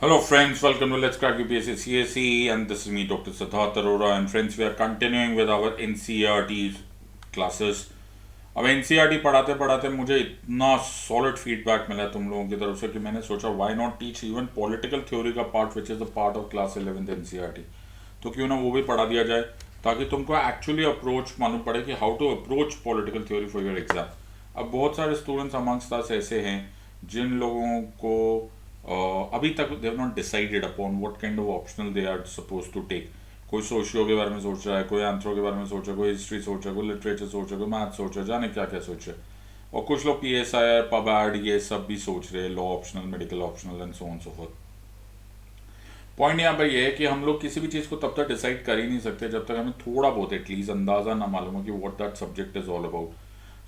Hello, friends. Welcome to Let's Crack UPSC CSE, and this is me, Dr. Siddharth Arora. And friends, we are continuing with our NCERT classes. अब NCERT पढ़ाते पढ़ाते मुझे इतना solid feedback मिला तुम लोगों की तरफ से कि मैंने सोचा why not teach even political theory का part which is the part of class 11th NCERT। तो क्यों ना वो भी पढ़ा दिया जाए ताकि तुमको एक्चुअली अप्रोच मालूम पड़े कि how to approach political theory for your exam. अब बहुत सारे स्टूडेंट्स अमंगस्ट अस ऐसे हैं जिन लोगों को अभी तक they have not decided upon what kind of optional they are suppose to take. कोई सोशियो के बारे में सोच रहा है, कोई एंथ्रो के बारे में सोच रहा है, कोई हिस्ट्री सोच रहा है, कोई लिटरेचर सोच रहा है, कोई मैथ सोच रहा है, जाने क्या क्या सोच रहा है। और कुछ लोग PSI पब एड ये सब भी सोच रहे हैं, law optional, medical optional and so on so fourth. Point यहाँ पर ये है कि हम लोग किसी भी चीज़ को तब तक डिसाइड कर ही नहीं सकते जब तक हमें थोड़ा बहुत एटलीस्ट अंदाज़ा ना मालूम हो कि what that subject is all about.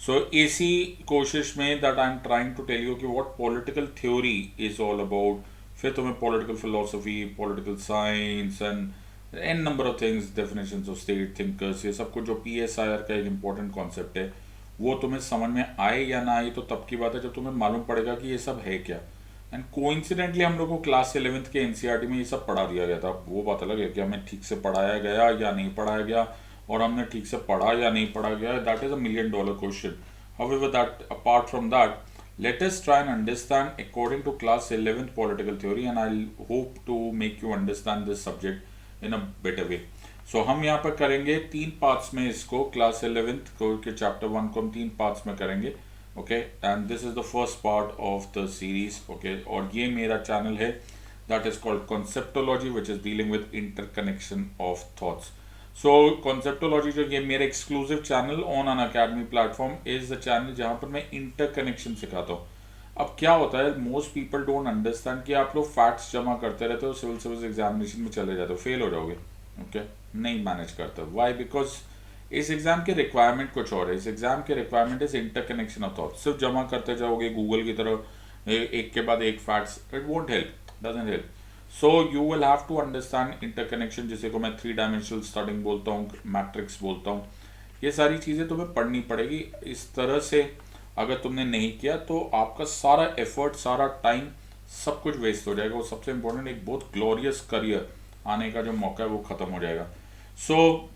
So इसी कोशिश में that I am trying to tell you कि what political theory is all about. फिर तुम्हें political philosophy, political science and an number of things, definitions of state thinkers, ये सब कुछ जो PSIR का एक इंपॉर्टेंट कॉन्सेप्ट है वो तुम्हें समझ में आए या ना आए तो तब की बात है जब तुम्हें मालूम पड़ेगा कि ये सब है क्या। एंड कोइंसिडेंटली हम लोग को क्लास 11th के NCERT में ये सब पढ़ा दिया गया था। वो बात अलग है कि हमें ठीक से पढ़ाया गया या नहीं पढ़ाया गया, और हमने ठीक से पढ़ा या नहीं पढ़ा गया, that is $1 million question. However, that apart from that, let us try and understand according to class 11th political theory, and I'll hope to make you understand this subject in a better way. So हम यहाँ पर करेंगे 3 parts में इसको, class 11th को के chapter 1 को हम 3 पार्ट्स में करेंगे। Okay, and this is the first part of the series. Okay, और ये मेरा चैनल है that is called conceptology which is dealing with interconnection of thoughts. So conceptology जो ये मेरा exclusive channel on Unacademy platform is the channel जहाँ पर मैं इंटरकनेक्शन सिखाता हूँ। अब क्या होता है, मोस्ट पीपल डोंट अंडरस्टैंड कि आप लोग फैक्ट्स जमा करते रहते हो, सिविल सर्विस एग्जामिनेशन में चले जाते हो, फेल हो जाओगे। ओके, नहीं मैनेज करते। वाई? बिकॉज इस एग्जाम की रिक्वायरमेंट कुछ और है। इस एग्जाम की requirement is interconnection of thought. सिर्फ जमा करते जाओगे गूगल की तरह एक के बाद एक facts, it won't help, doesn't help. So you will have to understand interconnection, जिसे को मैं 3 डायमेंशनल स्टडिंग बोलता हूँ, मैट्रिक्स बोलता हूँ। ये सारी चीज़ें तुम्हें पढ़नी पड़ेगी। इस तरह से अगर तुमने नहीं किया तो आपका सारा एफर्ट, सारा टाइम, सब कुछ वेस्ट हो जाएगा। और सबसे इंपॉर्टेंट, एक बहुत ग्लोरियस करियर आने का जो मौका है वो खत्म हो जाएगा। सो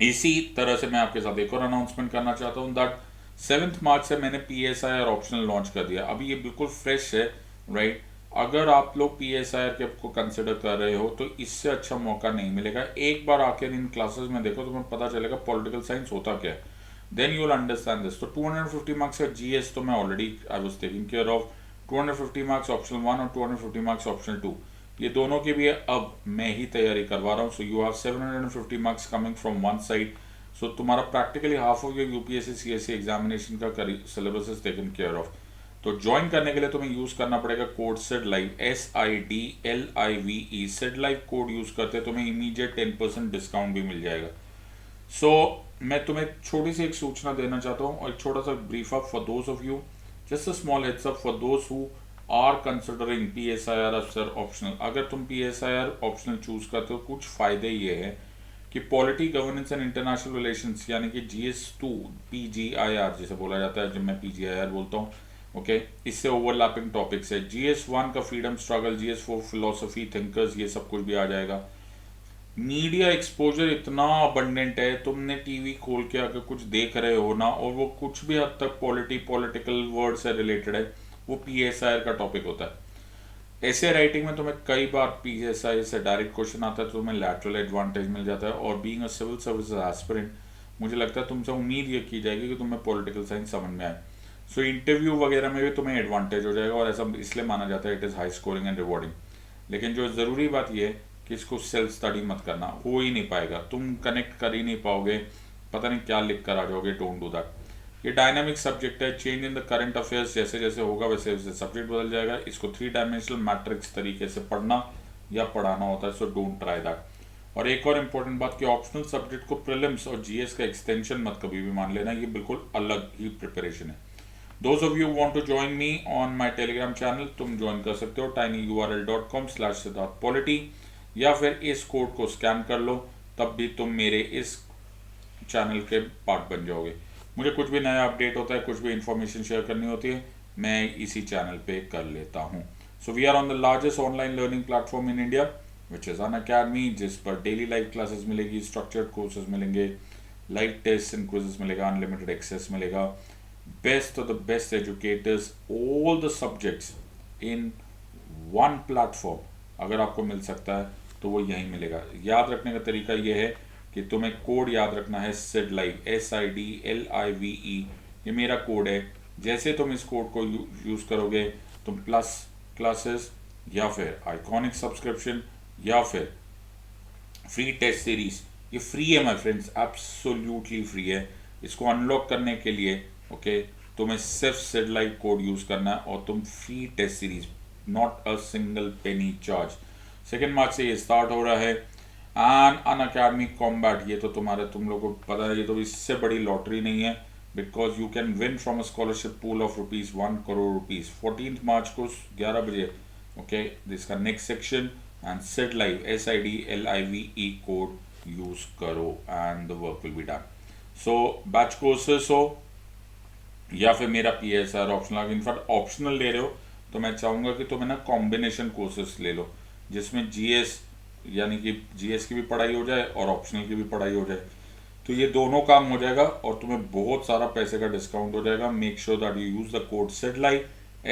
इसी तरह से मैं आपके साथ एक और अनाउंसमेंट करना चाहता हूँ दैट 7 मार्च से मैंने PSIR ऑप्शनल लॉन्च कर दिया। अभी ये बिल्कुल फ्रेश है, राइट। अगर आप लोग PSIR के को कंसिडर कर रहे हो तो इससे अच्छा मौका नहीं मिलेगा। एक बार आकर इन क्लासेस में देखो, तुम्हें पता चलेगा पॉलिटिकल साइंस होता क्या है। Then you will understand this. तो 250 मार्क्स का GS तो मैं already I was taking care of. 250 marks optional 1 और 250 मार्क्स ऑप्शनल 2, ये दोनों की भी अब मैं ही तैयारी करवा रहा हूँ। So you have 750 marks coming from one side. So तुम्हारा practically half of your UPSC CSE examination का syllabus is taken care of. तो ज्वाइन करने के लिए तुम्हें यूज करना पड़ेगा code SIDLIVE, SIDLIVE। SIDLIVE code use करते तुम्हें इमीडिएट 10% डिस्काउंट भी मिल जाएगा। सो मैं तुम्हें छोटी सी एक सूचना देना चाहता हूँ और एक छोटा सा brief up for those of you, just a small heads up for those who are considering PSIR अफसर ऑप्शनल। अगर तुम PSIR ऑप्शनल चूज करते हो, कुछ फायदे ये है कि polity, governance and international relations यानी कि GS2 PGIR जिसे बोला जाता है, जब मैं PGIR बोलता हूँ, ओके, इससे ओवरलैपिंग टॉपिक्स है। GS1 का freedom struggle, GS4 philosophy, thinkers, ये सब कुछ भी आ जाएगा। मीडिया एक्सपोजर इतना अबंडेंट है, तुमने टीवी खोल के अगर कुछ देख रहे हो ना, और वो कुछ भी हद तक पॉलिटिकल वर्ड से रिलेटेड है, वो PSIR का टॉपिक होता है। ऐसे राइटिंग में तुम्हें कई बार PSI से डायरेक्ट क्वेश्चन आता है तो तुम्हें लैटरल एडवांटेज मिल जाता है। और being a civil service aspirant, मुझे लगता है तुमसे उम्मीद ये की जाएगी कि तुम्हें पॉलिटिकल साइंस समझ में आए। सो इंटरव्यू वगैरह में भी तुम्हें एडवांटेज हो जाएगा, और ऐसा इसलिए माना जाता है it is high scoring and rewarding. लेकिन जो ज़रूरी बात यह है कि इसको सेल्फ स्टडी मत करना, हो ही नहीं पाएगा, तुम कनेक्ट कर ही नहीं पाओगे, पता नहीं क्या लिख कर आ जाओगे। Don't do that. ये डायनामिक सब्जेक्ट है, change in the current affairs जैसे जैसे होगा वैसे वैसे सब्जेक्ट बदल जाएगा। इसको 3 डायमेंशनल मैट्रिक्स तरीके से पढ़ना या पढ़ाना होता है। So don't try that. और एक और इम्पोर्टेंट बात कि ऑप्शनल सब्जेक्ट को प्रीलिम्स और GS का एक्सटेंशन मत कभी भी मान लेना, ये बिल्कुल अलग ही प्रिपरेशन है। Those of you want to join me on my Telegram channel, तुम ज्वाइन कर सकते हो tinyurl.com/siddharthpolity, या फिर इस कोड को स्कैन कर लो, तब भी तुम मेरे इस चैनल के पार्ट बन जाओगे। मुझे कुछ भी नया अपडेट होता है, कुछ भी इंफॉर्मेशन शेयर करनी होती है, मैं इसी चैनल पे कर लेता हूँ। So we are on the largest online learning platform in India which is Unacademy, जिस पर डेली लाइव क्लासेस मिलेगी, स्ट्रक्चर्ड कोर्सेज मिलेंगे, लाइव टेस्ट एंड क्विजेस मिलेगा, अनलिमिटेड एक्सेस मिलेगा, best of the best educators, all the subjects in one platform अगर आपको मिल सकता है तो वो यहीं मिलेगा। याद रखने का तरीका ये है कि तुम्हें कोड याद रखना है सिड लाइव, SIDLIVE, ये मेरा कोड है। जैसे तुम इस कोड को यूज़ करोगे तुम प्लस क्लासेस या फिर आइकॉनिक सब्सक्रिप्शन या फिर फ्री टेस्ट सीरीज, ये फ्री है माय फ्रेंड्स, एब्सोल्युटली फ्री है। इसको अनलॉक करने के लिए ओके तुम्हें सिर्फ सिड लाइव कोड यूज़ करना है और तुम free test series, not a single penny charge. 2 मार्च से ये स्टार्ट हो रहा है। एंड अनअकैडमी कॉम्बैट, ये तो तुम लोगों को पता है, ये तो इससे बड़ी लॉटरी नहीं है, because you can win from a scholarship pool of ₹1 crore. 14 March को 11 बजे ओके इसका next section, and Sid live SIDLIVE code use करो and the work will be done. So batch courses हो या फिर मेरा PSR ऑप्शनल, इनफैक्ट ऑप्शनल ले रहे हो तो मैं चाहूँगा कि तुम्हें ना कॉम्बिनेशन कोर्सेस ले लो, जिसमें GS यानी कि GS की भी पढ़ाई हो जाए और ऑप्शनल की भी पढ़ाई हो जाए, तो ये दोनों काम हो जाएगा और तुम्हें बहुत सारा पैसे का डिस्काउंट हो जाएगा। Make sure that you use the code SIDLIVE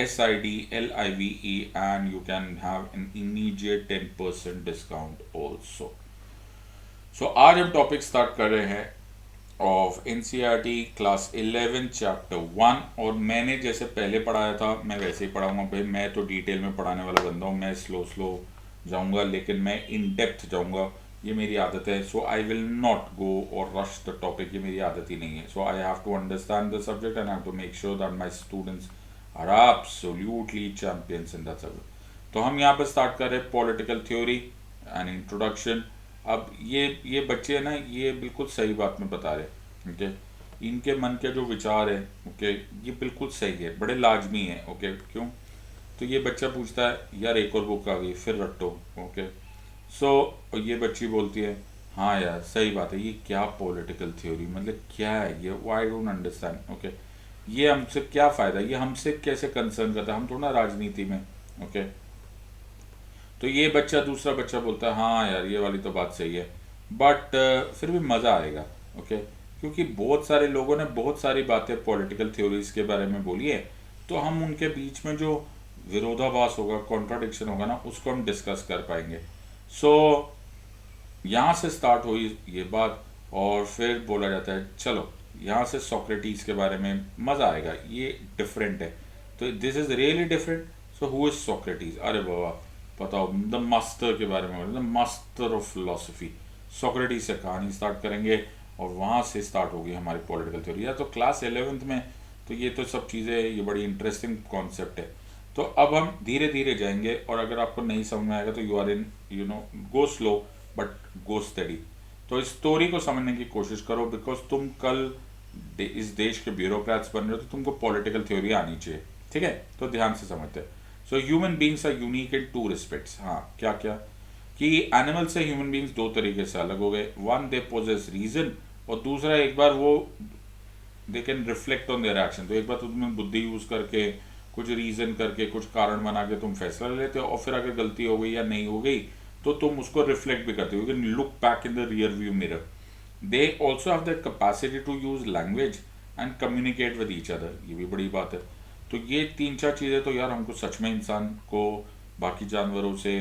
SIDLIVE and you can have an immediate 10% discount also. So आज हम टॉपिक स्टार्ट कर रहे हैं ऑफ NCERT क्लास 11 चैप्टर 1, और मैंने जैसे पहले पढ़ाया था मैं वैसे ही पढ़ाऊंगा भाई। मैं तो डिटेल में पढ़ाने वाला बंदा हूँ, मैं स्लो जाऊंगा लेकिन मैं इन डेप्थ जाऊंगा, ये मेरी आदत है। So I will not go और रश द टॉपिक, ये मेरी आदत ही नहीं है। So I have to understand the subject and have to make sure that my students are absolutely champions in that subject. तो हम यहाँ पर स्टार्ट कर रहे हैं पॉलिटिकल थ्योरी एंड इंट्रोडक्शन। अब ये बच्चे ना ये बिल्कुल सही बात में बता रहे ओके, इनके मन के जो विचार है ओके ये बिल्कुल सही है, बड़े लाजमी है ओके। क्यों? तो ये बच्चा पूछता है यार एक और बुक आ गई फिर रट्टो ओके। सो ये बच्ची बोलती है हाँ यार सही बात है, ये क्या पॉलिटिकल थ्योरी मतलब क्या है ये, आई डोंट अंडरस्टैंड ओके, ये हमसे क्या फ़ायदा, ये हमसे कैसे कंसर्न करता है, हम थोड़ा राजनीति में ओके। तो ये बच्चा दूसरा बच्चा बोलता है हाँ यार ये वाली तो बात सही है, बट फिर भी मज़ा आएगा ओके, क्योंकि बहुत सारे लोगों ने बहुत सारी बातें पॉलिटिकल थ्योरीज के बारे में बोली है, तो हम उनके बीच में जो विरोधाभास होगा, कॉन्ट्राडिक्शन होगा ना, उसको हम डिस्कस कर पाएंगे। सो यहाँ से स्टार्ट हुई ये बात और फिर बोला जाता है चलो यहाँ से सोक्रेटिस के बारे में मज़ा आएगा, ये डिफरेंट है। तो this is really different. So who is Socrates? अरे बाबा बताओ, द मास्टर के बारे में, the master of philosophy. Socrates से कहानी स्टार्ट करेंगे और वहाँ से स्टार्ट होगी हमारी पॉलिटिकल थ्योरी। या तो क्लास 11th में तो ये तो सब चीज़ें, ये बड़ी इंटरेस्टिंग कॉन्सेप्ट है। तो अब हम धीरे धीरे जाएंगे और अगर आपको नहीं समझ में आएगा तो you are in go slow but go study. तो इस स्टोरी को समझने की कोशिश करो, बिकॉज तुम कल इस देश के ब्यूरोक्रेट्स बन रहे हो तो तुमको पॉलिटिकल थ्योरी आनी चाहिए, ठीक है? तो ध्यान से समझते हैं। So human beings are unique in 2 respects. हाँ क्या क्या कि एनिमल से ह्यूमन बींग्स 2 तरीके से अलग हो गए। वन, दे पोजेस रीजन, और दूसरा एक बार वो they can reflect on their action. तो एक बार तुम बुद्धि यूज करके कुछ रीजन करके कुछ कारण बना के तुम फैसला लेते हो, और फिर अगर गलती हो गई या नहीं हो गई तो तुम उसको रिफ्लेक्ट भी करते हो, you can look back in the rear view mirror. They also have the capacity to use language and communicate with each other, ये भी बड़ी बात है। तो ये 3-4 चीज़ें तो यार हमको सच में इंसान को बाकी जानवरों से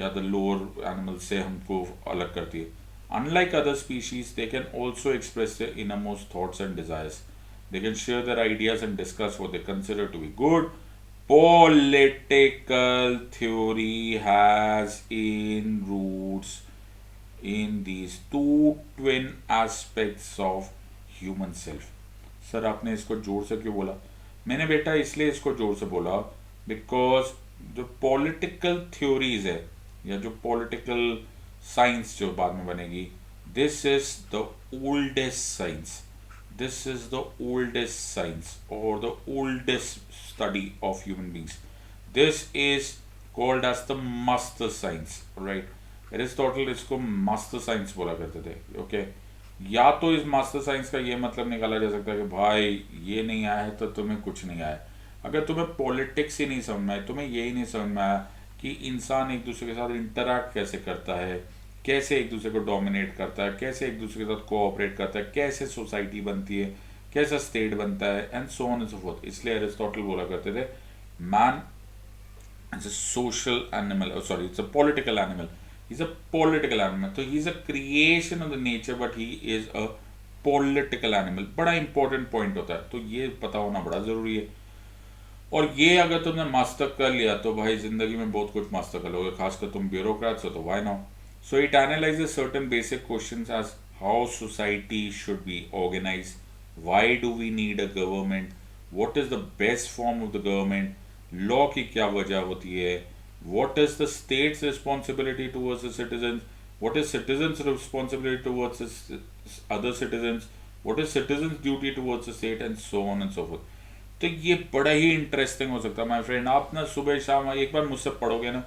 या द लोअर एनिमल्स से हमको अलग करती है। Unlike other species they can also express their innermost thoughts and desires. They can share their ideas and discuss what they consider to be good. Political theory has in roots in these 2 twin aspects of human self. Sir आपने इसको जोर से क्यों बोला? मैंने बेटा इसलिए इसको जोर से बोला बिकॉज जो पॉलिटिकल थ्योरीज है या जो पॉलिटिकल साइंस जो बाद में बनेगी, this is the oldest science. This is the oldest science or the oldest study of human beings. This is called as the master science, right? Aristotle इसको master science बोला करते थे, okay? या तो इस master science का ये मतलब निकाला जा सकता है कि भाई ये नहीं आया है तो तुम्हें कुछ नहीं आया. अगर तुम्हें पॉलिटिक्स ही नहीं समझ में आए, तुम्हें यही नहीं समझ में आया कि इंसान एक दूसरे के साथ इंटरैक्ट कैसे करता है, कैसे एक दूसरे को डोमिनेट करता है, कैसे एक दूसरे के साथ कोऑपरेट करता है, कैसे सोसाइटी बनती है, कैसा स्टेट बनता है, and so on and so fourth. इसलिए एरिस्टोटल बोला करते थे man is a social animal, sorry it's a political animal, he's a political animal, तो he's a creation of the nature but he is a political animal। बड़ा important point होता है, तो ये पता होना बड़ा जरूरी है। और ये अगर तुमने मास्टर कर लिया तो भाई जिंदगी में बहुत कुछ मास्टर कर लोगे, खासकर तुम ब्यूरोक्रेट्स हो तो why not. So it analyses certain basic questions as how society should be organise, why do we need a government, what is the best form of the government, law की क्या वजह होती है, what is the state's responsibility towards the citizens, what is citizens responsibility towards the other citizens, what is citizens duty towards the state, and so on and so forth। तो ये बड़ा ही interesting हो सकता है माय फ्रेंड। आप ना सुबह शाम एक बार मुझसे पढ़ोगे ना,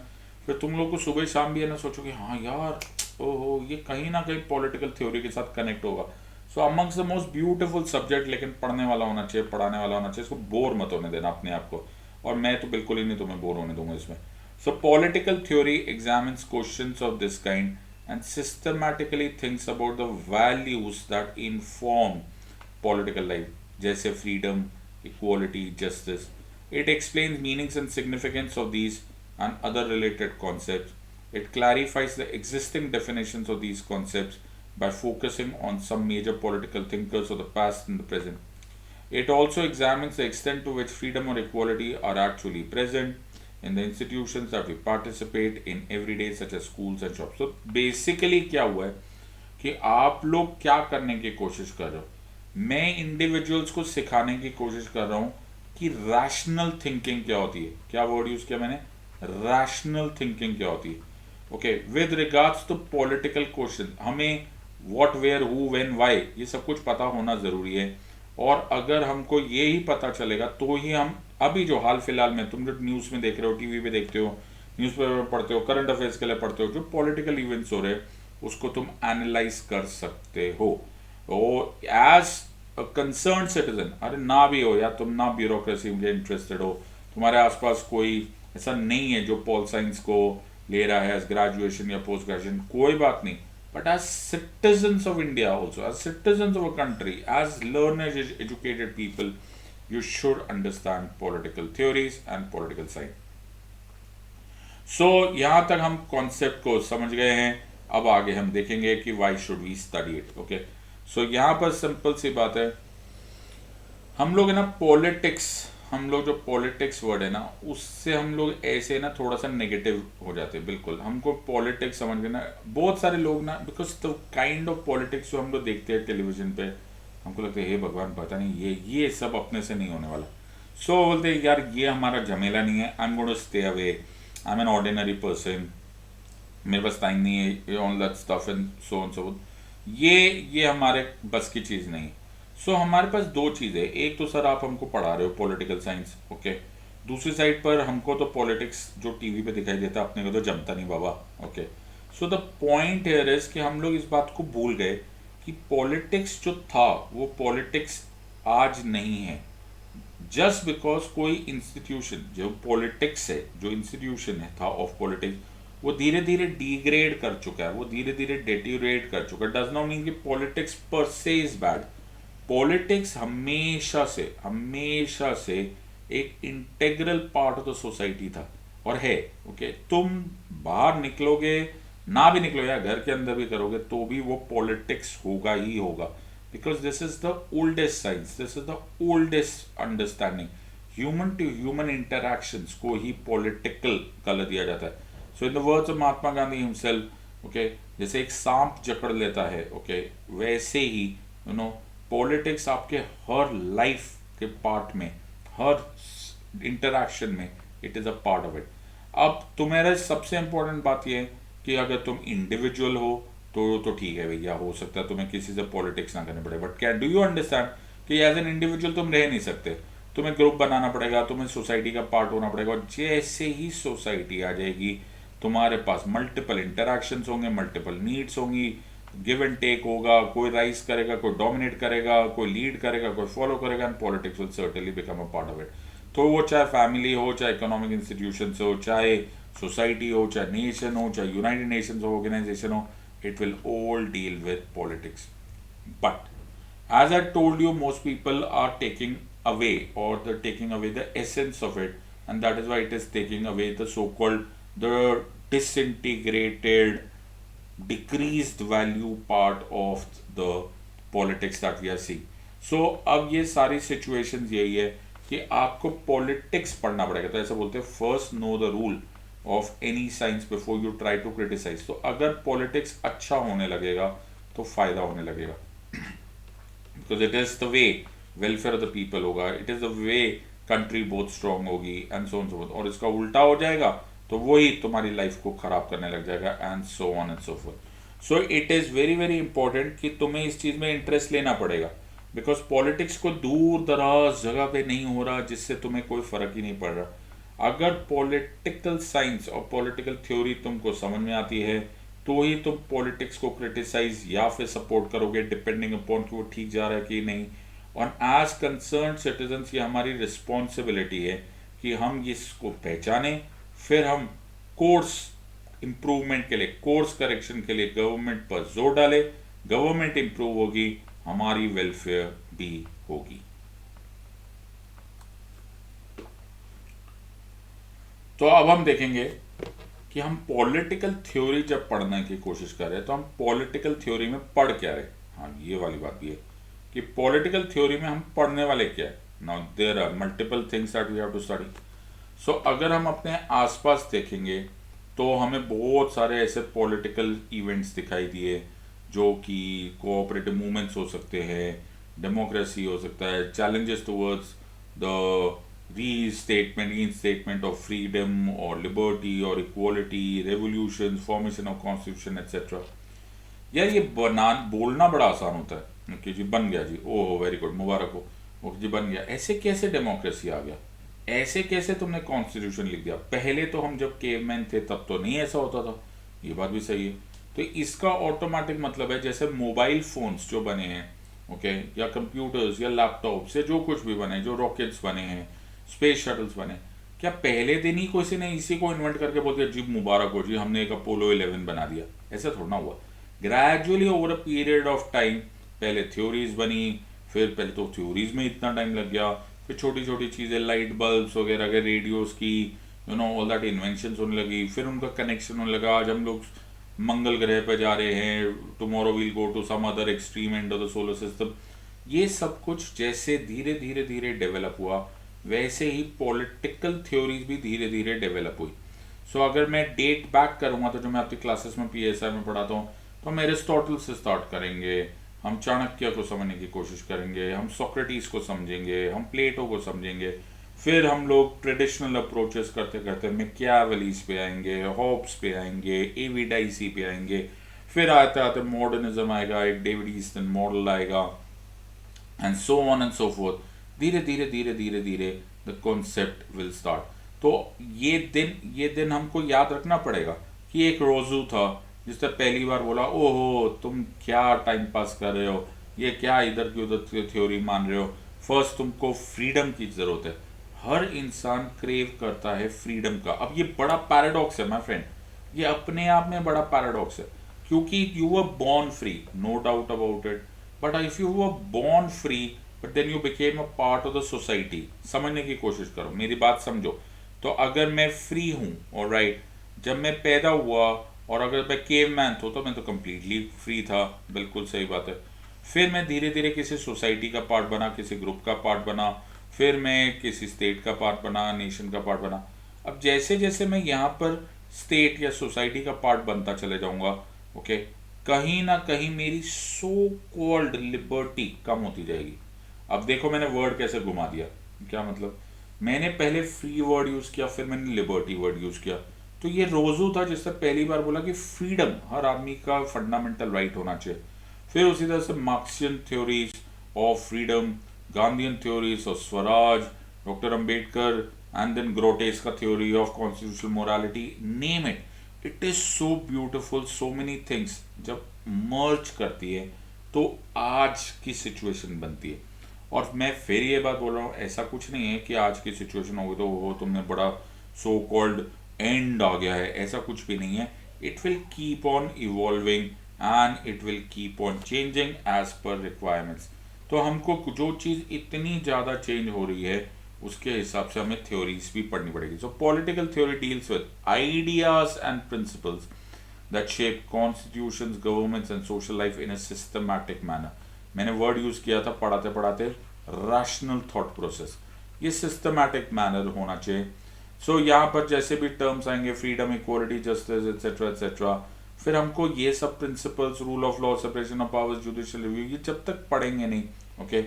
फिर तुम लोग को सुबह शाम भी है ना सोचोगे हाँ यार ओहो ये कहीं ना कहीं पॉलिटिकल थ्योरी के साथ कनेक्ट होगा। So amongst the most beautiful subject, लेकिन पढ़ने वाला होना चाहिए, पढ़ाने वाला होना चाहिए, इसको बोर मत होने देना अपने आप को, और मैं तो बिल्कुल ही नहीं तुम्हें बोर होने दूंगा इसमें। So political theory examines questions of this kind and systematically thinks about the values that inform political life, जैसे freedom, equality, justice. It explains meanings and significance of these and other related concepts. It clarifies the existing definitions of these concepts by focusing on some major political thinkers of the past and the present. It also examines the extent to which freedom or equality are actually present in the institutions that we participate in every day such as schools and shops। So basically क्या हुआ है कि आप लोग क्या करने की कोशिश कर रहे हो, मैं इंडिविजुअल्स को सिखाने की कोशिश कर रहा हूँ कि रैशनल थिंकिंग क्या होती है। क्या वर्ड यूज किया मैंने, रैशनल थिंकिंग क्या होती है। Okay, with regards to political question हमें what where who when why ये सब कुछ पता होना जरूरी है। और अगर हमको ये ही पता चलेगा तो ही हम अभी जो हाल फिलहाल में तुम जो न्यूज़ में देख रहे हो, टीवी पे देखते हो, न्यूज़पेपर पढ़ते हो, करंट अफेयर्स के लिए पढ़ते हो, जो पॉलिटिकल इवेंट्स हो रहे हैं उसको तुम एनालाइज कर सकते हो। तो एज अ कंसर्न सिटीजन, अरे ना भी हो या तुम ना ब्यूरोक्रेसी में इंटरेस्टेड हो, तुम्हारे आसपास कोई ऐसा नहीं है जो पॉल साइंस को ले रहा है एज ग्रेजुएशन या पोस्ट ग्रेजुएशन, कोई बात नहीं, but as citizens of India also, as citizens of a country, as learned educated people, you should understand political theories and political science। so यहाँ तक हम कॉन्सेप्ट को समझ गए हैं, अब आगे हम देखेंगे कि why should we study it। Okay, so यहाँ पर सिंपल सी बात है, हम लोग है ना पॉलिटिक्स, हम लोग जो पॉलिटिक्स वर्ड है ना उससे हम लोग ऐसे ना थोड़ा सा नेगेटिव हो जाते हैं। बिल्कुल हमको पॉलिटिक्स समझ में ना, बहुत सारे लोग ना because the kind of politics जो हम लोग देखते हैं टेलीविजन पे, हमको लगता है हे भगवान पता नहीं ये सब अपने से नहीं होने वाला। सो बोलते हैं यार ये हमारा झमेला नहीं है, I am going to stay away, I am an ordinary person, मेरे पास टाइम नहीं है on that stuff and so on so, ये हमारे बस की चीज़ नहीं। सो हमारे पास दो चीज़ें, एक तो सर आप हमको पढ़ा रहे हो पॉलिटिकल साइंस, ओके, दूसरी साइड पर हमको तो पॉलिटिक्स जो टीवी पे दिखाई देता अपने को तो जमता नहीं बाबा। Okay, so the point here is कि हम लोग इस बात को भूल गए कि पॉलिटिक्स जो था वो पॉलिटिक्स आज नहीं है। जस्ट बिकॉज कोई इंस्टीट्यूशन जो पॉलिटिक्स है, जो इंस्टीट्यूशन है था ऑफ पॉलिटिक्स, वो धीरे धीरे डिग्रेड कर चुका है, वो धीरे धीरे डेट्यूरेट कर चुका है, डज नॉट मीन कि पॉलिटिक्स पर से इज बैड। पॉलिटिक्स हमेशा से एक integral part of the society था और है। ओके, तुम बाहर निकलोगे ना भी निकलो या घर के अंदर भी करोगे तो भी वो पॉलिटिक्स होगा ही होगा, because this is the oldest science, this is the oldest understanding. Human to human interactions को ही पॉलिटिकल कलर दिया जाता है। So in the words of Mahatma Gandhi himself, okay, जैसे एक सांप जकड़ लेता है, ओके, वैसे ही यू नो पॉलिटिक्स आपके हर लाइफ के पार्ट में, हर इंटरैक्शन में it is a part of it. अब तुम्हारा सबसे इंपॉर्टेंट बात यह है कि अगर तुम इंडिविजुअल हो तो ठीक है भैया, हो सकता है तुम्हें किसी से पॉलिटिक्स ना करने पड़े, but can do you understand कि एज एन इंडिविजुअल तुम रह नहीं सकते, तुम्हें ग्रुप बनाना पड़ेगा, तुम्हें सोसाइटी का पार्ट होना पड़ेगा। और जैसे ही सोसाइटी आ जाएगी तुम्हारे पास मल्टीपल इंटरैक्शंस होंगे, मल्टीपल नीड्स होंगी, गिव एंड टेक होगा, कोई राइज करेगा, कोई डोमिनेट करेगा, कोई लीड करेगा, कोई फॉलो करेगा, and politics will certainly become a part of it. तो वो चाहे फैमिली हो, चाहे इकोनॉमिक इंस्टीट्यूशन हो, चाहे सोसाइटी हो, चाहे नेशन हो, चाहे यूनाइटेड नेशंस ऑर्गेनाइजेशन हो, it will all deal with politics. But as I told you, most people are taking away, or they're taking away the essence of it, and that is why it is taking away the so-called the disintegrated, decreased value part of the politics that we are seeing. So अब ये सारी situations यही है कि आपको politics पढ़ना पड़ेगा. तो ऐसा बोलते हैं first know the rule of any science before you try to criticize. तो अगर politics अच्छा होने लगेगा तो फायदा होने लगेगा, because it is the way welfare of the people होगा, it is the way country बहुत strong होगी and so on so forth. और इसका उल्टा हो जाएगा तो वही तुम्हारी लाइफ को खराब करने लग जाएगा and so on and so forth. So it is very very important कि तुम्हें इस चीज़ में इंटरेस्ट लेना पड़ेगा, बिकॉज पॉलिटिक्स को दूर दराज जगह पे नहीं हो रहा जिससे तुम्हें कोई फर्क ही नहीं पड़ रहा. अगर पॉलिटिकल साइंस और पॉलिटिकल थ्योरी तुमको समझ में आती है तो ही तुम पॉलिटिक्स को क्रिटिसाइज या फिर सपोर्ट करोगे, डिपेंडिंग अपॉन कि वो ठीक जा रहा है कि नहीं. और एज कंसर्न सिटीजन्स ये हमारी रिस्पॉन्सिबिलिटी है कि हम इसको पहचानें, फिर हम कोर्स इम्प्रूवमेंट के लिए, कोर्स करेक्शन के लिए गवर्नमेंट पर जोर डालें. गवर्नमेंट इम्प्रूव होगी, हमारी वेलफेयर भी होगी. तो अब हम देखेंगे कि हम पॉलिटिकल थ्योरी जब पढ़ने की कोशिश कर रहे हैं तो हम पॉलिटिकल थ्योरी में पढ़ क्या रहे. हाँ, ये वाली बात भी है कि पॉलिटिकल थ्योरी में हम पढ़ने वाले क्या है. Now there are multiple things that we have to study. So अगर हम अपने आसपास देखेंगे तो हमें बहुत सारे ऐसे पॉलिटिकल इवेंट्स दिखाई दिए जो कि कोऑपरेटिव मूवमेंट्स हो सकते हैं, डेमोक्रेसी हो सकता है, challenges towards the reinstatement of freedom or liberty or equality, revolution, formation of constitution, etc. यार ये बोलना बड़ा आसान होता है कि जी बन गया जी, ओह वेरी गुड, मुबारक हो, ओके जी बन गया. ऐसे कैसे डेमोक्रेसी आ गया, ऐसे कैसे तुमने कॉन्स्टिट्यूशन लिख दिया. पहले तो हम जब केवमैन थे तब तो नहीं ऐसा होता था. ये बात भी सही है. तो इसका ऑटोमेटिक मतलब है जैसे मोबाइल फोन्स जो बने हैं, ओके, या कंप्यूटर्स या लैपटॉप्स या जो कुछ भी बने, जो रॉकेट्स बने हैं, स्पेस शटल्स बने, क्या पहले दिन ही किसी ने इसी को इन्वेंट करके बोल दिया जी मुबारक हो जी हमने एक अपोलो 11 बना दिया. ऐसा थोड़ा ना हुआ. Gradually over a period of time पहले थ्योरीज बनी, फिर पहले तो थ्योरीज में इतना टाइम लग गया, फिर छोटी छोटी चीज़ें, लाइट बल्ब्स वगैरह के, रेडियोस की, you know all that invention होने लगी, फिर उनका कनेक्शन होने लगा. आज हम लोग मंगल ग्रह पर जा रहे हैं, tomorrow will go to some other extreme end of the solar system. ये सब कुछ जैसे धीरे धीरे धीरे डेवलप हुआ वैसे ही पॉलिटिकल थ्योरीज भी धीरे धीरे डेवलप हुई. सो अगर मैं डेट बैक करूँगा तो जो मैं आपकी क्लासेस में PSI में पढ़ाता हूँ तो हम एरिस्टोटल से स्टार्ट करेंगे, हम चाणक्य को समझने की कोशिश करेंगे, हम सोक्रेटिस को समझेंगे, हम प्लेटो को समझेंगे, फिर हम लोग ट्रेडिशनल अप्रोचेस करते करते मैकियावेलीज पे आएंगे, हॉब्स पे आएंगे, एविडाइसी पे आएंगे, फिर आते आते मॉडर्निज्म आएगा, एक डेविड ईस्टन मॉडल आएगा, and so on and so fourth. धीरे धीरे धीरे धीरे धीरे द कॉन्सेप्ट विल स्टार्ट. तो ये दिन हमको याद रखना पड़ेगा कि एक रोजू था जिसने पहली बार बोला ओहो तुम क्या टाइम पास कर रहे हो, ये क्या इधर की उधर थ्योरी मान रहे हो, फर्स्ट तुमको फ्रीडम की जरूरत है. हर इंसान क्रेव करता है फ्रीडम का. अब ये बड़ा पैराडॉक्स है माय फ्रेंड, ये अपने आप में बड़ा पैराडॉक्स है, क्योंकि you were born free, no doubt about it, but if you were born free but then you became a part of the society. समझने की कोशिश करो, मेरी बात समझो. तो अगर मैं फ्री हूँ और राइट, जब मैं पैदा हुआ और अगर मैं केवमैन था तो मैं तो कम्प्लीटली फ्री था, बिल्कुल सही बात है. फिर मैं धीरे धीरे किसी सोसाइटी का पार्ट बना, किसी ग्रुप का पार्ट बना, फिर मैं किसी स्टेट का पार्ट बना, नेशन का पार्ट बना. अब जैसे जैसे मैं यहाँ पर स्टेट या सोसाइटी का पार्ट बनता चले जाऊँगा, ओके, कहीं ना कहीं मेरी सो कॉल्ड लिबर्टी कम होती जाएगी. अब देखो मैंने वर्ड कैसे घुमा दिया. क्या मतलब, मैंने पहले फ्री वर्ड यूज़ किया, फिर मैंने लिबर्टी वर्ड यूज़ किया. तो ये रोजू था जिसने पहली बार बोला कि फ्रीडम हर आदमी का फंडामेंटल राइट होना चाहिए. फिर उसी तरह से Marxian theories of freedom, Gandhian theories of swaraj, doctor Ambedkar, and then Grotius का theory of constitutional morality, name it. It is so beautiful, so many things जब मर्ज करती है तो आज की सिचुएशन बनती है. और मैं फिर ये बात बोल रहा हूँ, ऐसा कुछ नहीं है कि आज की सिचुएशन होगी तो वो तुमने बड़ा सो कॉल्ड एंड आ गया है, ऐसा कुछ भी नहीं है. It will keep on evolving and it will keep on changing as per requirements. तो हमको जो चीज़ इतनी ज़्यादा चेंज हो रही है उसके हिसाब से हमें थ्योरीज भी पढ़नी पड़ेगी. सो political theory deals with ideas and principles that shape constitutions, governments and social life in a systematic manner. मैंने वर्ड यूज किया था पढ़ाते पढ़ाते, रैशनल थॉट प्रोसेस. ये सिस्टमैटिक मैनर होना चाहिए. सो यहाँ पर जैसे भी टर्म्स आएंगे, freedom, equality, justice etcetera etcetera, फिर हमको ये सब principles, rule of law, separation of powers, judicial review, ये जब तक पढ़ेंगे नहीं, ओके,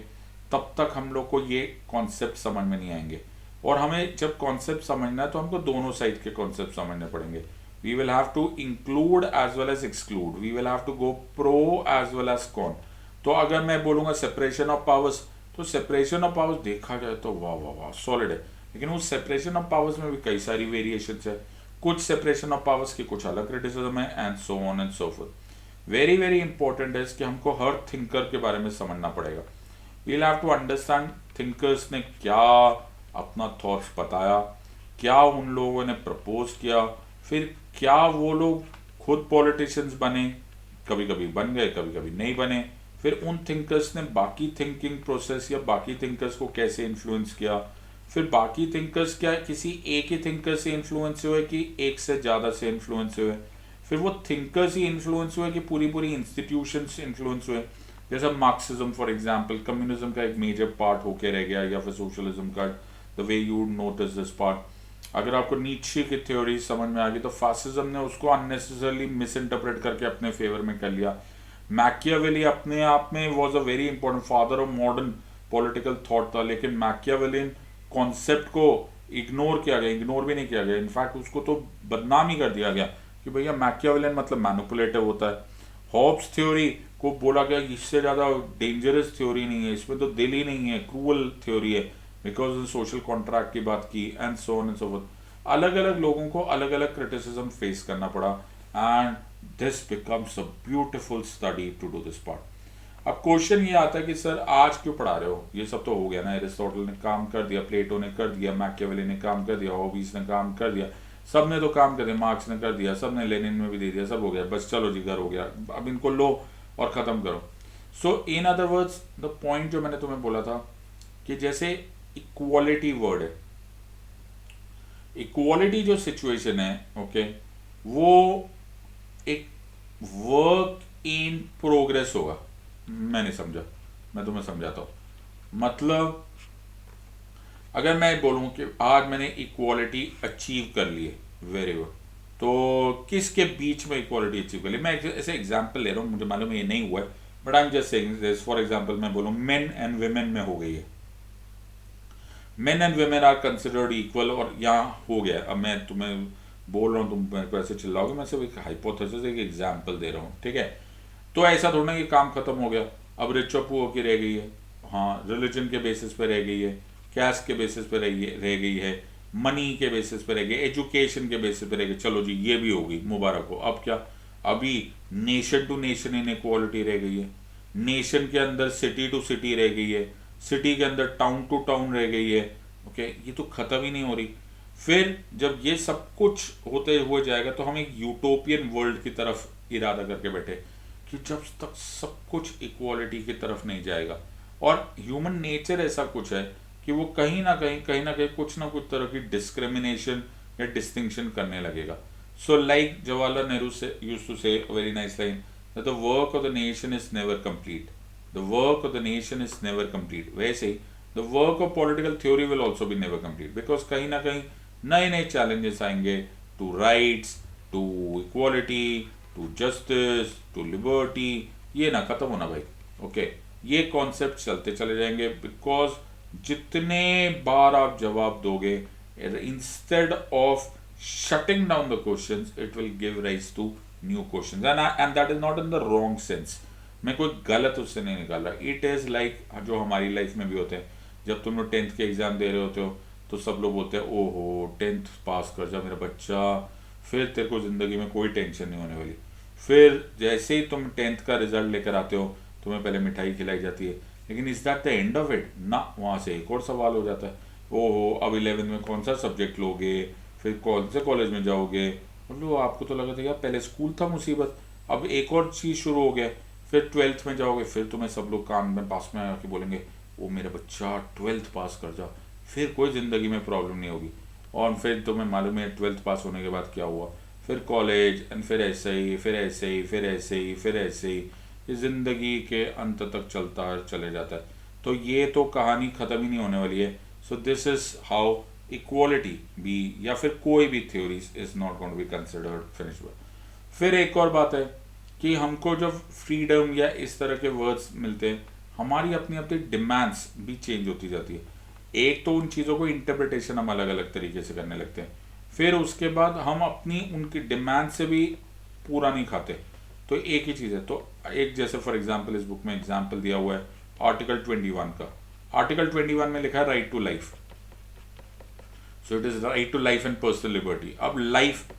तब तक हम लोग को ये कॉन्सेप्ट समझ में नहीं आएंगे. और हमें जब कॉन्सेप्ट समझना है तो हमको दोनों साइड के कॉन्सेप्ट समझने पड़ेंगे. We will have to include as well as exclude. We will have to go pro as well as con. तो अगर मैं बोलूँगा सेपरेशन ऑफ पावर्स, तो सेपरेशन ऑफ पावर्स देखा जाए तो वाह वाह वाह सॉलिड है, लेकिन उस सेपरेशन ऑफ पावर्स में भी कई सारी वेरिएशंस है. कुछ सेपरेशन ऑफ पावर्स की कुछ अलग क्रिटिसिज्म है, and so on and so fourth. Very very important है कि हमको हर थिंकर के बारे में समझना पड़ेगा. We will have to understand thinkers ने क्या अपना थॉट्स बताया, क्या उन लोगों ने प्रपोज किया, फिर क्या वो लोग खुद पॉलिटिशियंस बने, कभी कभी बन गए, कभी कभी नहीं बने, फिर उन थिंकर्स ने बाकी थिंकिंग प्रोसेस या बाकी थिंकर्स को कैसे इन्फ्लुएंस किया, फिर बाकी थिंकर्स क्या किसी एक ही थिंकर से इन्फ्लुएंस हुए कि एक से ज़्यादा से इन्फ्लुएंस हुए, फिर वो थिंकर्स ही इन्फ्लुएंस हुए कि पूरी पूरी इंस्टीट्यूशंस इन्फ्लुएंस हुए. जैसा मार्क्सिज्म फॉर एग्जांपल कम्युनिज्म का एक मेजर पार्ट होके रह गया, या फिर सोशलिज्म का, the way you notice this part. अगर आपको नीचे की थ्योरी समझ में आ गई तो फासिज्म ने उसको अननेसेसरली मिस इंटरप्रेट करके अपने फेवर में कर लिया. मैकियावेली अपने आप में was a very important father of modern political thought था, लेकिन मैकियावेलियन कॉन्सेप्ट को इग्नोर किया गया, इग्नोर भी नहीं किया गया, इनफैक्ट उसको तो बदनाम ही कर दिया गया कि भैया मैकियावेलियन मतलब मैनिपुलेटिव होता है. हॉब्स थ्योरी को बोला गया इससे ज़्यादा डेंजरस थ्योरी नहीं है, इसमें तो दिल ही नहीं है, क्रूअल थ्योरी है, बिकॉज सोशल कॉन्ट्रैक्ट की बात की, and so on and so fourth. अलग अलग लोगों को अलग अलग क्रिटिसिज्म फेस करना पड़ा, and this becomes a beautiful study to do this part. अब क्वेश्चन ये आता है कि सर आज क्यों पढ़ा रहे हो, ये सब तो हो गया ना, एरिस्टोटल ने काम कर दिया, प्लेटो ने कर दिया, मैकियावेली ने काम कर दिया, हॉबीज ने काम कर दिया, सब ने तो काम कर दिया, मार्क्स ने कर दिया, सब ने लेनिन में भी दे दिया, सब हो गया, बस चलो जी घर हो गया, अब इनको लो और ख़त्म करो. So in other words the point जो मैंने तुम्हें बोला था कि जैसे इक्वालिटी वर्ड है, इक्वालिटी जो सिचुएशन है, ओके, वो एक वर्क इन प्रोग्रेस होगा. मैं नहीं समझा, मैं तुम्हें समझाता हूँ. मतलब अगर मैं बोलूँ कि आज मैंने इक्वालिटी अचीव कर ली है, वेरी गुड, तो किसके बीच में इक्वालिटी अचीव कर ली. मैं ऐसे एग्जांपल ले रहा हूँ, मुझे मालूम है ये नहीं हुआ है, but I am just saying this. For example मैं बोलूँ मेन एंड वुमेन में हो गई है, men and women are considered equal, और यहाँ हो गया. अब मैं तुम्हें बोल रहा हूँ, तुम मेरे को ऐसे चिल्लाओगे, मैं सिर्फ एक हाइपोथेसिस, एक एग्जांपल दे रहा हूँ, ठीक है. तो ऐसा थोड़ा ना कि काम खत्म हो गया, अब रिच और पुअर की रह गई है, हाँ, रिलीजन के बेसिस पे रह गई है, कैस्ट के बेसिस पे रह गई है, मनी के बेसिस पे रह गई, एजुकेशन के बेसिस पे रह गई, चलो जी ये भी होगी, मुबारक हो. अब क्या, अभी नेशन टू नेशन इनइक्वालिटी रह गई है, नेशन के अंदर सिटी टू सिटी रह गई है, सिटी के अंदर टाउन टू टाउन रह गई है, ओके, ये तो खत्म ही नहीं हो रही. फिर जब ये सब कुछ होते हुए जाएगा तो हम एक यूटोपियन वर्ल्ड की तरफ इरादा करके बैठे कि जब तक सब कुछ इक्वालिटी की तरफ नहीं जाएगा. और ह्यूमन नेचर ऐसा कुछ है कि वो कहीं ना कहीं कुछ ना कुछ तरह की डिस्क्रिमिनेशन या डिस्टिंक्शन करने लगेगा. सो लाइक जवाहरलाल नेहरू से used to say very nice line that the work of the nation is never complete, the work of the nation is never complete. वैसे ही the work of political theory will also be never complete, because कहीं ना कहीं नए नए challenges आएंगे to rights, to equality, to justice, to liberty. ये ना खत्म होना भाई, ओके, ये कॉन्सेप्ट चलते चले जाएंगे, बिकॉज जितने बार आप जवाब दोगे, instead of shutting down the questions, it will give rise to new questions, and that is not in the wrong sense. मैं कोई गलत उससे नहीं निकाल रहा. इट इज़ लाइक जो हमारी लाइफ में भी होते हैं, जब तुम लोग 10th के एग्ज़ाम दे रहे होते हो तो सब लोग बोलते हैं ओहो 10th पास कर जा मेरा बच्चा, फिर तेरे को ज़िंदगी में कोई टेंशन नहीं होने वाली. फिर जैसे ही तुम 10th का रिजल्ट लेकर आते हो, तुम्हें पहले मिठाई खिलाई जाती है, लेकिन is that the end of it ना, वहाँ से एक और सवाल हो जाता है, ओहो अब 11th में कौन सा सब्जेक्ट लोगे, फिर कौन से कॉलेज में जाओगे, मतलब आपको तो लगा था यार पहले स्कूल था मुसीबत, अब एक और चीज़ शुरू हो गया, फिर 12th में जाओगे, फिर तुम्हें सब लोग कान में पास में आके बोलेंगे वो मेरा बच्चा 12th पास कर जा, फिर कोई ज़िंदगी में प्रॉब्लम नहीं होगी। और फिर तुम्हें मालूम है 12th पास होने के बाद क्या हुआ, फिर कॉलेज एंड फिर ऐसे ही फिर ऐसे ही फिर ऐसे ही फिर ऐसे ही, ये ज़िंदगी के अंत तक चलता है चले जाता है। तो ये तो कहानी ख़त्म ही नहीं होने वाली है। So this is how equality भी या फिर कोई भी theories is not going to be considered finished. फिर एक और बात है कि हमको जब फ्रीडम या इस तरह के वर्ड्स मिलते हैं, हमारी अपनी अपनी डिमांड्स भी चेंज होती जाती है। एक तो उन चीज़ों को इंटरप्रिटेशन हम अलग अलग तरीके से करने लगते हैं, फिर उसके बाद हम अपनी उनकी डिमांड से भी पूरा नहीं खाते। तो एक ही चीज़ है, तो एक जैसे फॉर एग्जांपल इस बुक में एग्जांपल दिया हुआ है आर्टिकल 21 का। आर्टिकल 21 में लिखा है right to life, so it is right to life and personal liberty. अब लाइफ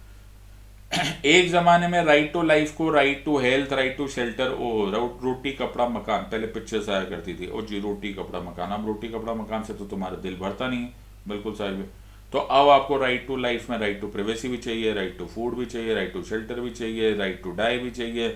एक जमाने में राइट टू लाइफ को right to health, right to shelter, ओ रोटी कपड़ा मकान, पहले पिक्चर्स आया करती थी, ओ जी रोटी कपड़ा मकान। अब रोटी कपड़ा मकान से तो तुम्हारा दिल भरता नहीं है, बिल्कुल साहिब है। तो अब आपको राइट टू लाइफ में राइट टू प्राइवेसी भी चाहिए, राइट टू फूड भी चाहिए, राइट टू शेल्टर भी चाहिए, राइट टू डाई भी चाहिए,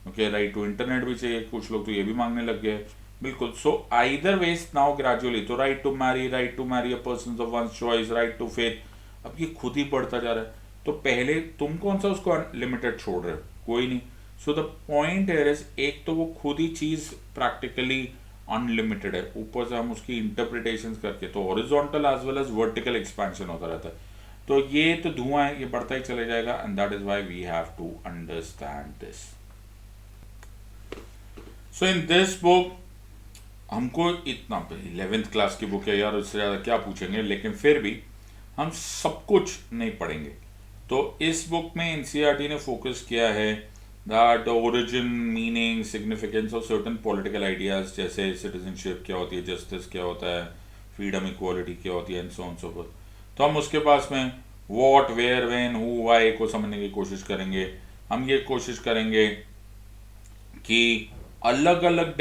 ओके राइट टू इंटरनेट भी चाहिए, कुछ लोग तो ये भी मांगने लग गए, बिल्कुल। So either ways now gradually, तो right to marry a person of one's choice, right to faith, अब ये खुद ही बढ़ता जा रहा है। तो पहले तुम कौन सा उसको अनलिमिटेड छोड़ रहे हो, कोई नहीं। सो द पॉइंट इज, एक तो वो खुद ही चीज प्रैक्टिकली अनलिमिटेड है, ऊपर से हम उसकी इंटरप्रिटेशंस करके, तो horizontal as well as vertical expansion होता रहता है। तो ये तो धुआं है, ये बढ़ता ही चले जाएगा, and that is why we have to understand this. So in this book हमको इतना, 11th क्लास की बुक है यार, उससे ज़्यादा क्या पूछेंगे, लेकिन फिर भी हम सब कुछ नहीं पढ़ेंगे। तो इस बुक में एनसीईआरटी ने फोकस किया है that origin, meaning, significance of certain political ideas, जैसे सिटीजनशिप क्या होती है, जस्टिस क्या होता है, फ्रीडम इक्वालिटी क्या होती है, and so on so forth. तो हम उसके पास में what, where, when, who, why को समझने की कोशिश करेंगे। हम ये कोशिश करेंगे कि अलग अलग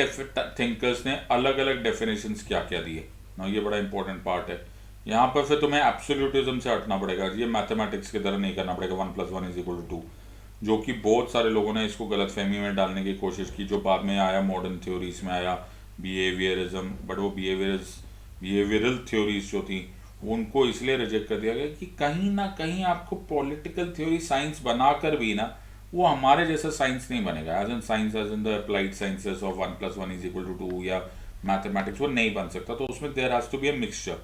थिंकर्स ने अलग अलग डेफिनेशंस क्या क्या दिए ना, ये बड़ा इंपॉर्टेंट पार्ट है। यहाँ पर फिर तुम्हें एब्सोल्यूटिज्म से हटना पड़ेगा, ये मैथमेटिक्स की तरह नहीं करना पड़ेगा 1 + 1 = 2, जो कि बहुत सारे लोगों ने इसको गलतफहमी में डालने की कोशिश की, जो बाद में आया मॉडर्न थ्योरीज में आया बिहेवियरिज्म, बट वो बिहेवियरल थ्योरीज जो थी उनको इसलिए रिजेक्ट कर दिया गया कि कहीं ना कहीं आपको पॉलिटिकल थ्योरी साइंस बनाकर भी ना वो हमारे जैसा साइंस नहीं बनेगा, as in science, as in the applied sciences of 1 + 1 = 2 या मैथमेटिक्स, वो नहीं बन सकता। तो उसमें there has to be a mixture.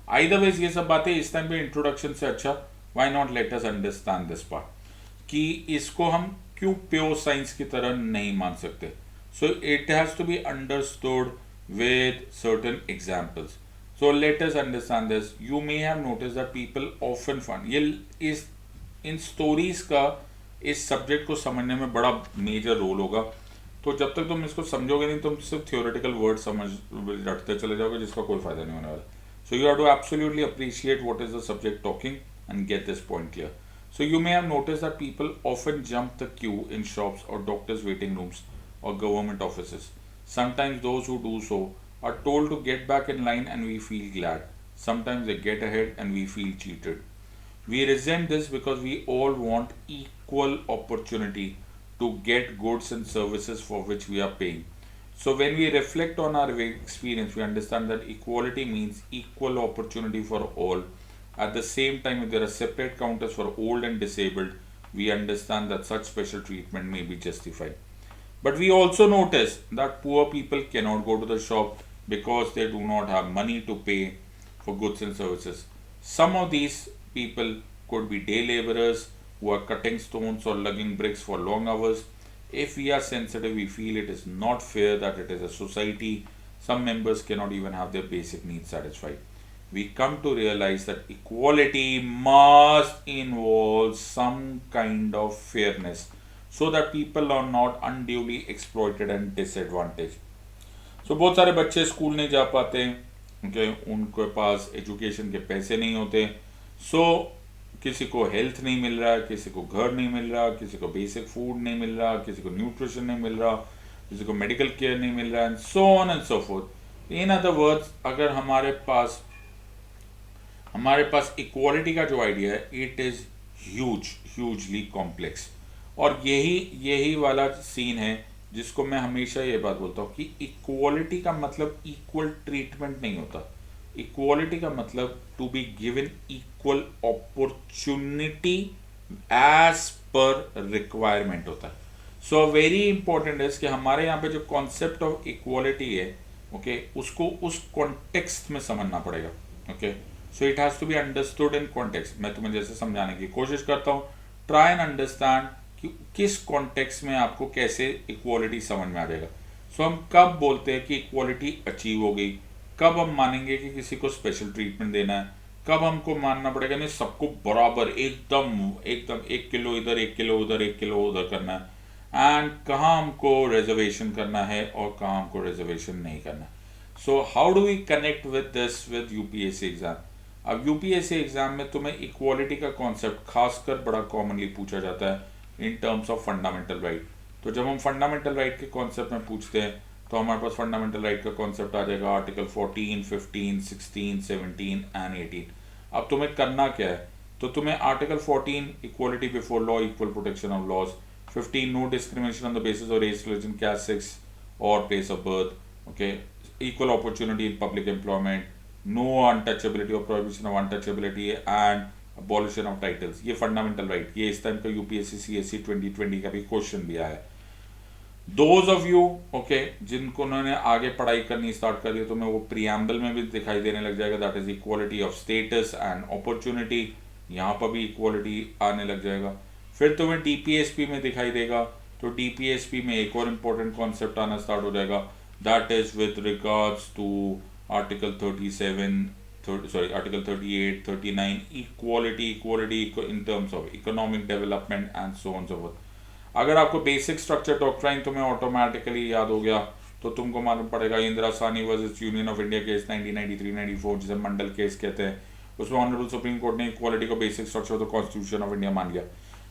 Either ways ये सब बातें इस टाइम पे इंट्रोडक्शन से अच्छा, why not let us understand this part कि इसको हम क्यों प्योर साइंस की तरह नहीं मान सकते। So it has to be understood with certain examples. So let us understand this. You may have notice that people often find, ये इस इन स्टोरीज का इस सब्जेक्ट को समझने में बड़ा मेजर रोल होगा। तो जब तक तुम इसको समझोगे नहीं, तुम सिर्फ थियोरेटिकल वर्ड समझ रटते चले जाओगे, जिसका कोई फायदा नहीं होने वाला। So you have to absolutely appreciate what is the subject talking and get this point clear. So you may have noticed that people often jump the queue in shops or doctors' waiting rooms or government offices. Sometimes those who do so are told to get back in line and we feel glad. Sometimes they get ahead and we feel cheated. We resent this because we all want equal opportunity to get goods and services for which we are paying. So when we reflect on our experience, we understand that equality means equal opportunity for all. At the same time, if there are separate counters for old and disabled, we understand that such special treatment may be justified. But we also notice that poor people cannot go to the shop because they do not have money to pay for goods and services. Some of these people could be day laborers who are cutting stones or lugging bricks for long hours. If we are sensitive, we feel it is not fair that it is a society. Some members cannot even have their basic needs satisfied. We come to realize that equality must involve some kind of fairness so that people are not unduly exploited and disadvantaged. So बहुत सारे बच्चे school नहीं जा पाते, उनके पास education के पैसे नहीं होते। सो किसी को हेल्थ नहीं मिल रहा, किसी को घर नहीं मिल रहा, किसी को बेसिक फूड नहीं मिल रहा, किसी को न्यूट्रिशन नहीं मिल रहा। किसी को मेडिकल केयर नहीं मिल रहा है, and so on and so fourth. In other words, अगर हमारे पास इक्वालिटी का जो आइडिया है, इट इज ह्यूजली कॉम्प्लेक्स। और यही वाला सीन है जिसको मैं हमेशा ये बात बोलता हूँ कि इक्वालिटी का मतलब इक्वल ट्रीटमेंट नहीं होता। इक्वालिटी का मतलब to be given equal opportunity as per requirement होता है। सो वेरी इंपॉर्टेंट है कि हमारे यहाँ पे जो कॉन्सेप्ट ऑफ इक्वालिटी है, ओके, उसको उस कॉन्टेक्स्ट में समझना पड़ेगा। Okay, so it has to be understood in context. मैं तुम्हें जैसे समझाने की कोशिश करता हूँ, ट्राई एंड अंडरस्टैंड कि किस कॉन्टेक्स्ट में आपको कैसे इक्वालिटी समझ में आ जाएगा। सो हम कब बोलते हैं कि इक्वालिटी अचीव हो गई, कब हम मानेंगे कि किसी को स्पेशल ट्रीटमेंट देना है, कब हमको मानना पड़ेगा नहीं सबको बराबर एकदम 1 किलो इधर 1 किलो उधर 1 किलो उधर करना है, एंड कहाँ हमको रिजर्वेशन करना है और कहाँ हमको रिजर्वेशन नहीं करना है। So how do we connect with this with UPSC exam. अब यूपीएससी एग्जाम में तुम्हें इक्वालिटी का कॉन्सेप्ट खासकर बड़ा कॉमनली पूछा जाता है इन टर्म्स ऑफ फंडामेंटल राइट। तो जब हम फंडामेंटल राइट के कॉन्सेप्ट में पूछते हैं तो हमारे पास फंडामेंटल राइट का कॉन्सेप्ट आ जाएगा आर्टिकल 14, 15, 16, 17 एंड 18। अब तुम्हें करना क्या है, तो तुम्हें article 14 equality before law, equal protection of laws, 15 no discrimination on the basis of race, religion, caste, sex और place of birth, okay, equal opportunity in public employment, no untouchability और prohibition of untouchability and abolition of titles, ये fundamental right. ये इस time का UPSC CSC 2020 का भी question भी आया है। दोज ऑफ यू, ओके, जिनको उन्होंने आगे पढ़ाई करनी स्टार्ट कर दी, तो मैं वो प्रियम्बल में भी दिखाई देने लग जाएगा, that is equality of status and opportunity. यहाँ पर भी इक्वालिटी आने लग जाएगा। फिर तुम्हें डीपीएसपी में दिखाई देगा, तो डीपीएसपी में एक और इम्पोर्टेंट कॉन्सेप्ट आना स्टार्ट हो जाएगा, that is with regards to article 37, article 38, 39, equality in terms of economic development and so on so forth. अगर आपको बेसिक स्ट्रक्चर डॉक्ट्राइन तुम्हें ऑटोमेटिकली याद हो गया, तो तुमको मालूम पड़ेगा Indira Sahni versus union of India case 1993-94, जिसे मंडल केस कहते हैं, उसमें ऑनरेबल सुप्रीम कोर्ट ने इक्वालिटी को basic structure of the constitution of India मान लिया।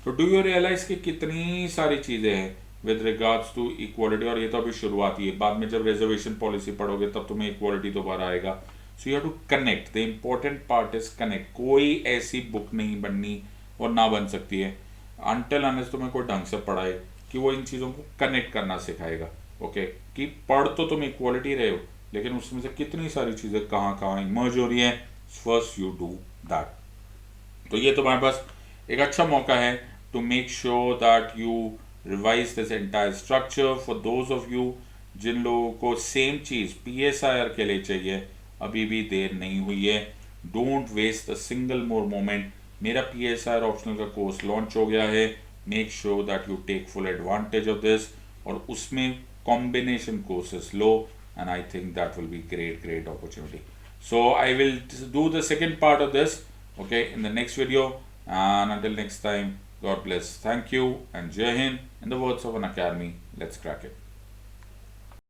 तो डू यू रियलाइज कि कितनी सारी चीजें हैं विद रिगार्ड्स टू इक्वालिटी, और ये तो अभी शुरुआत ही है, बाद में जब रिजर्वेशन पॉलिसी पढ़ोगे तब तुम्हें इक्वालिटी दोबारा आएगा। So you have to connect, the important part is connect. कोई ऐसी बुक नहीं बननी और ना बन सकती है अनटिल अनलेस तुम्हें कोई ढंग से पढ़ाए कि वो इन चीज़ों को कनेक्ट करना सिखाएगा। ओके, कि पढ़ तो तुम इक्वालिटी रहे हो, लेकिन उसमें से कितनी सारी चीज़ें कहाँ कहाँ इमर्ज हो रही हैं, फर्स्ट यू डू दैट। तो ये तुम्हारे पास एक अच्छा मौका है to make sure that you revise this entire structure for those of you जिन लोगों को सेम चीज़ PSIR के लिए चाहिए, अभी भी देर नहीं हुई है। Don't waste a single more moment. मेरा PSIR ऑप्शनल का कोर्स लॉन्च हो गया है, make sure that you take full advantage of this, और उसमें कॉम्बिनेशन कोर्सेस लो, and I think that will be great opportunity. So I will do the second part of this, okay, in the next video, and until next time, God bless, thank you, and Jai Hind. In the words of an academy, let's crack it.